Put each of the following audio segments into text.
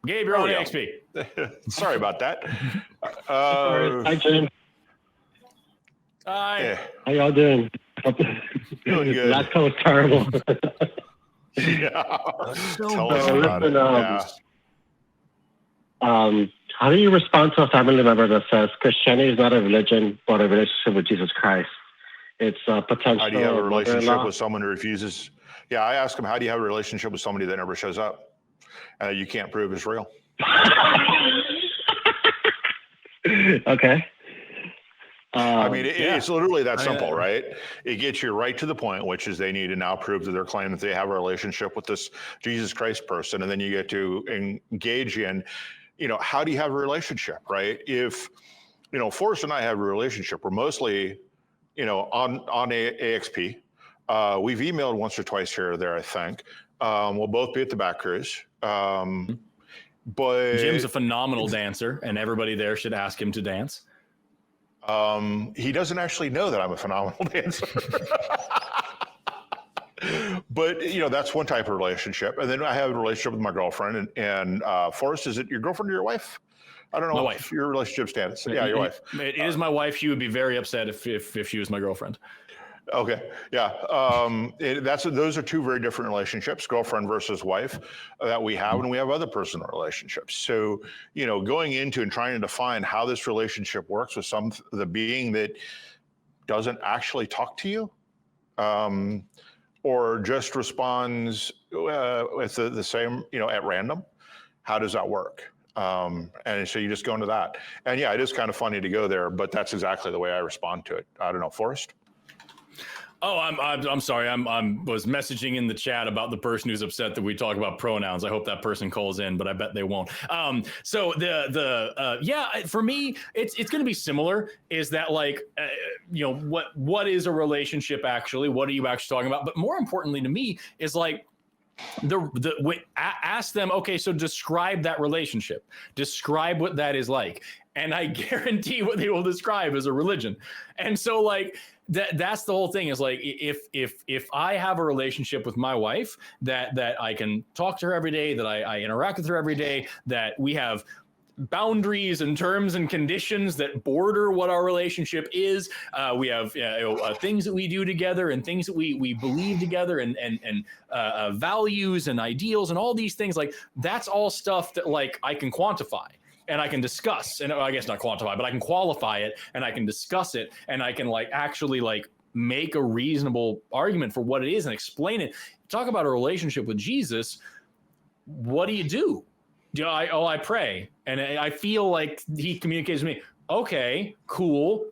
Gabe, you're on EXP. Sorry about that. Hi, Jim. Hi. Yeah. How y'all doing? Doing good. Last call was terrible. Yeah. So Tell us about it. How do you respond to a family member that says Christianity is not a religion, but a relationship with Jesus Christ? It's a potential. How do you have a relationship mother-in-law. with someone who refuses? Yeah, I ask them, how do you have a relationship with somebody that never shows up? You can't prove is real. Okay. I mean, it's literally that simple, right? It gets you right to the point, which is they need to now prove to their claim that they have a relationship with this Jesus Christ person. And then you get to engage in, how do you have a relationship, right? If, Forrest and I have a relationship, we're mostly, on AXP. We've emailed once or twice here or there, I think. We'll both be at the back cruise. But Jim's a phenomenal dancer, and everybody there should ask him to dance. He doesn't actually know that I'm a phenomenal dancer. But, that's one type of relationship. And then I have a relationship with my girlfriend. And Forrest, is it your girlfriend or your wife? I don't know. My wife. Your relationship stands. Yeah, your wife. It is my wife. She would be very upset if she was my girlfriend. Okay. Yeah. Those are two very different relationships, girlfriend versus wife, that we have, and we have other personal relationships. So, going into and trying to define how this relationship works with the being that doesn't actually talk to you, or just responds with the same, at random. How does that work? And so you just go into that. And yeah, it is kind of funny to go there, but that's exactly the way I respond to it. I don't know, Forrest? Oh, I'm sorry. Was messaging in the chat about the person who's upset that we talk about pronouns. I hope that person calls in, but I bet they won't. So for me, it's going to be similar. Is that what is a relationship actually? What are you actually talking about? But more importantly to me is ask them. Okay, so describe that relationship. Describe what that is like, and I guarantee what they will describe is a religion. And so that's the whole thing is if I have a relationship with my wife that I can talk to her every day, that I interact with her every day, that we have boundaries and terms and conditions that border what our relationship is. We have things that we do together and things that we believe together and values and ideals and all these things. That's all stuff that I can quantify. And I can discuss, and I guess not quantify, but I can qualify it, and I can discuss it, and I can actually make a reasonable argument for what it is and explain it. Talk about a relationship with Jesus. What do you do? I pray, and I feel like he communicates with me. Okay, cool.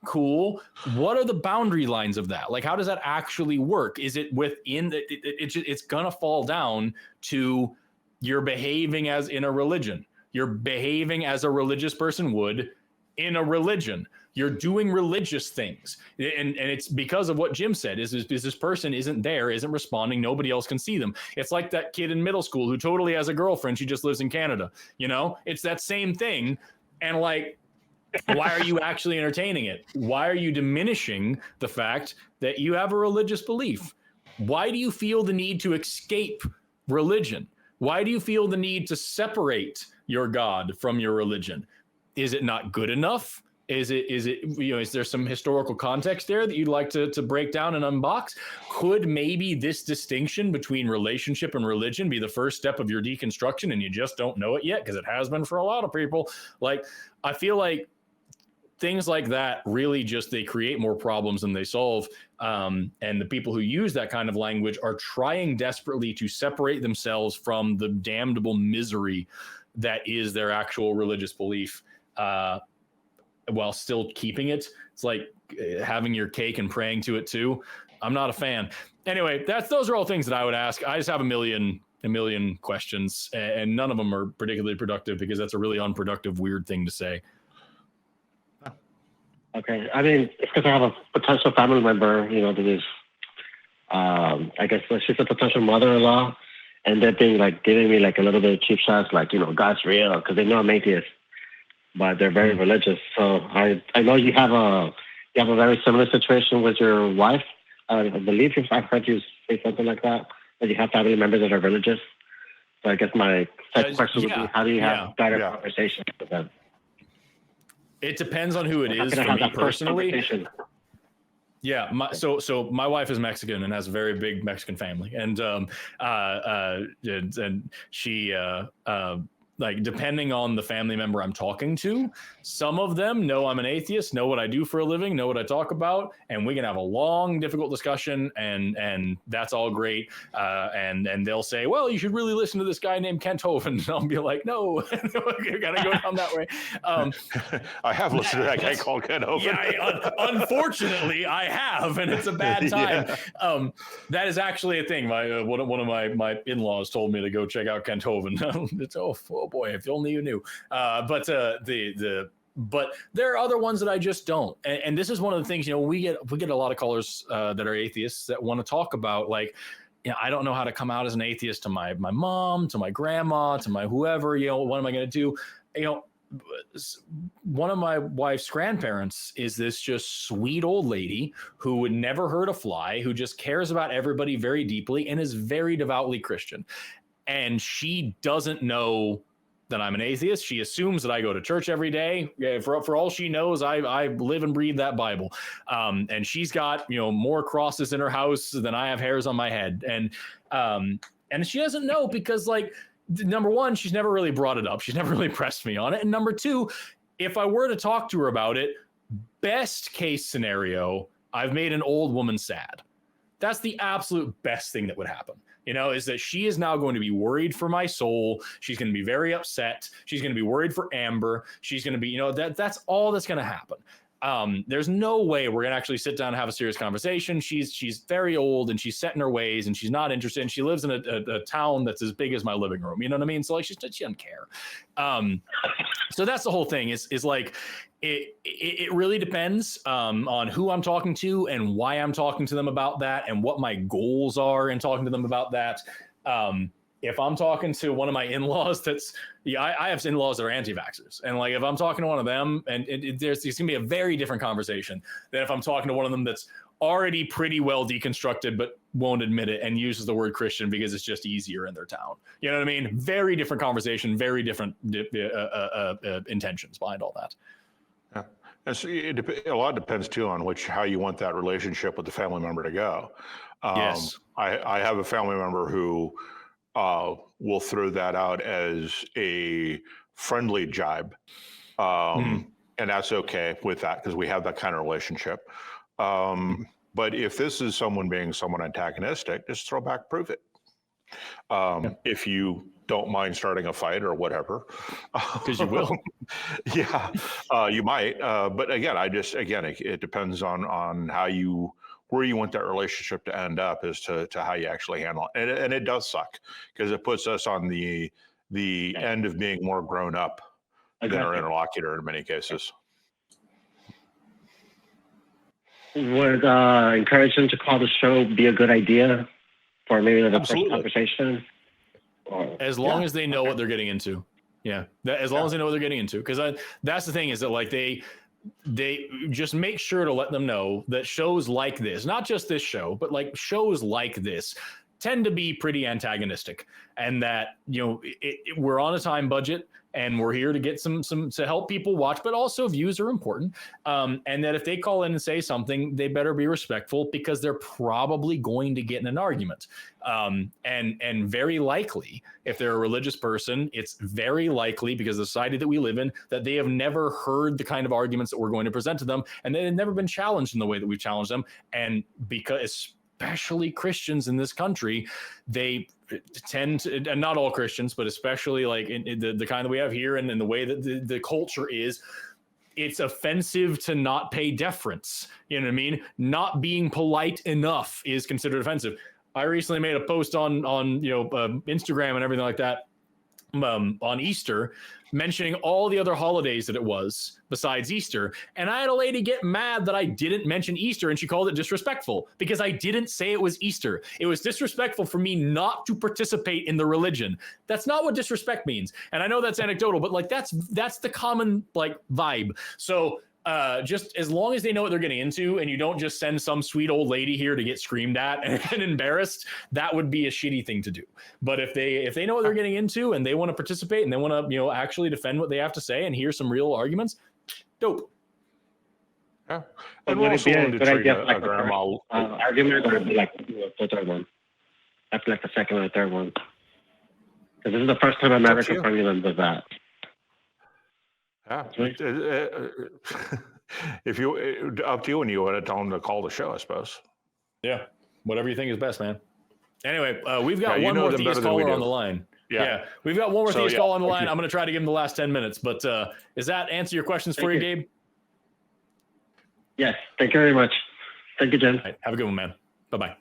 What are the boundary lines of that? How does that actually work? Is it within it's gonna fall down to you're behaving as in a religion. You're behaving as a religious person would in a religion. You're doing religious things. And it's because of what Jim said, is this person isn't responding. Nobody else can see them. It's like that kid in middle school who totally has a girlfriend. She just lives in Canada. It's that same thing. And why are you actually entertaining it? Why are you diminishing the fact that you have a religious belief? Why do you feel the need to escape religion? Why do you feel the need to separate your God from your religion? Is it not good enough? Is there some historical context there that you'd like to break down and unbox? Could maybe this distinction between relationship and religion be the first step of your deconstruction and you just don't know it yet? Because it has been for a lot of people. I feel like things like that really they create more problems than they solve. And the people who use that kind of language are trying desperately to separate themselves from the damnable misery that is their actual religious belief, while still keeping it. It's like having your cake and praying to it too. I'm not a fan. Anyway, those are all things that I would ask. I just have a million questions, and none of them are particularly productive because that's a really unproductive, weird thing to say. Okay. I mean, it's because I have a potential family member, that is, I guess she's a potential mother-in-law, and they're being giving me a little bit of cheap shots, God's real, because they know I'm atheist, but they're very religious. So I know you have a very similar situation with your wife. I believe I've heard you say something like that you have family members that are religious. So I guess my second question would be, how do you have better conversations with them? It depends on who it is. For me personally, yeah. So my wife is Mexican and has a very big Mexican family, and she like, depending on the family member I'm talking to, some of them know I'm an atheist, know what I do for a living, know what I talk about, and we can have a long, difficult discussion, and that's all great. And they'll say, well, you should really listen to this guy named Kent Hovind. And I'll be like, no, you gotta go down that way. I have listened to that guy called Kent Hovind. Yeah, unfortunately, I have, and it's a bad time. Yeah. That is actually a thing. One of my in-laws told me to go check out Kent Hovind. It's oh boy, if only you knew. But there are other ones that I just don't. And this is one of the things, we get a lot of callers that are atheists that want to talk about, like, I don't know how to come out as an atheist to my mom, to my grandma, to my whoever, what am I going to do? One of my wife's grandparents is this just sweet old lady who would never hurt a fly, who just cares about everybody very deeply and is very devoutly Christian. And she doesn't know that I'm an atheist. She assumes that I go to church every day. For all she knows, I live and breathe that Bible. And she's got, more crosses in her house than I have hairs on my head. And she doesn't know because, like, number one, she's never really brought it up. She's never really pressed me on it. And number two, if I were to talk to her about it, best case scenario, I've made an old woman sad. That's the absolute best thing that would happen. Is that she is now going to be worried for my soul. She's going to be very upset. She's going to be worried for Amber. She's going to be, that's all that's going to happen. There's no way we're going to actually sit down and have a serious conversation. She's very old and she's set in her ways and she's not interested. And she lives in a town that's as big as my living room. You know what I mean? So, like, she doesn't care. So that's the whole thing is like, it really depends on who I'm talking to and why I'm talking to them about that and what my goals are in talking to them about that. If I'm talking to one of my in-laws I have in-laws that are anti-vaxxers. And, like, if I'm talking to one of them, and there's going to be a very different conversation than if I'm talking to one of them that's already pretty well deconstructed but won't admit it and uses the word Christian because it's just easier in their town. You know what I mean? Very different conversation, very different intentions behind all that. Yeah. And so a lot depends, too, on how you want that relationship with the family member to go. Yes. I have a family member who will throw that out as a friendly jibe. And that's okay with that because we have that kind of relationship. But if this is someone being somewhat antagonistic, just throw back, prove it. If you don't mind starting a fight or whatever. Because you will. Yeah, you might. But again, it depends on where you want that relationship to end up as to how you actually handle it. And it does suck because it puts us on the end of being more grown up than our interlocutor in many cases. Would encouraging to call the show be a good idea for maybe the first conversation? As long as they know what they're getting into. Yeah. As long as they know what they're getting into. Because that's the thing is that, like, they just make sure to let them know that shows like this, not just this show, but like shows like this tend to be pretty antagonistic, and that, we're on a time budget and we're here to get some to help people watch, but also views are important. And that if they call in and say something, they better be respectful because they're probably going to get in an argument. And very likely, if they're a religious person, it's very likely, because of the society that we live in, that they have never heard the kind of arguments that we're going to present to them, and they've never been challenged in the way that we've challenged them. And because especially Christians in this country, they tend to, and not all Christians, but especially like in the kind that we have here and in the way that the culture is, it's offensive to not pay deference. You know what I mean? Not being polite enough is considered offensive. I recently made a post on Instagram and everything like that on Easter, mentioning all the other holidays that it was besides Easter. And I had a lady get mad that I didn't mention Easter, and she called it disrespectful because I didn't say it was Easter. It was disrespectful for me not to participate in the religion. That's not what disrespect means. And I know that's anecdotal, but like that's the common like vibe. So just as long as they know what they're getting into, and you don't just send some sweet old lady here to get screamed at and embarrassed, that would be a shitty thing to do. But if they know what they're getting into and they want to participate and they want to, actually defend what they have to say and hear some real arguments, dope. Yeah, and we're also willing to treat a grandma argument, or be like the third one. That's like the second or the third one. Because this is the first time I'm ever confronting them with that. Yeah. If you up to you, and you want to tell them to call the show, I suppose. Yeah, whatever you think is best, man. Anyway, we've got one more theist caller on the line. Yeah, we've got one more theist call on the line. I'm going to try to give him the last 10 minutes. But does that answer your questions for you, Gabe? Yes. Thank you very much. Thank you, Jen. Right, have a good one, man. Bye-bye.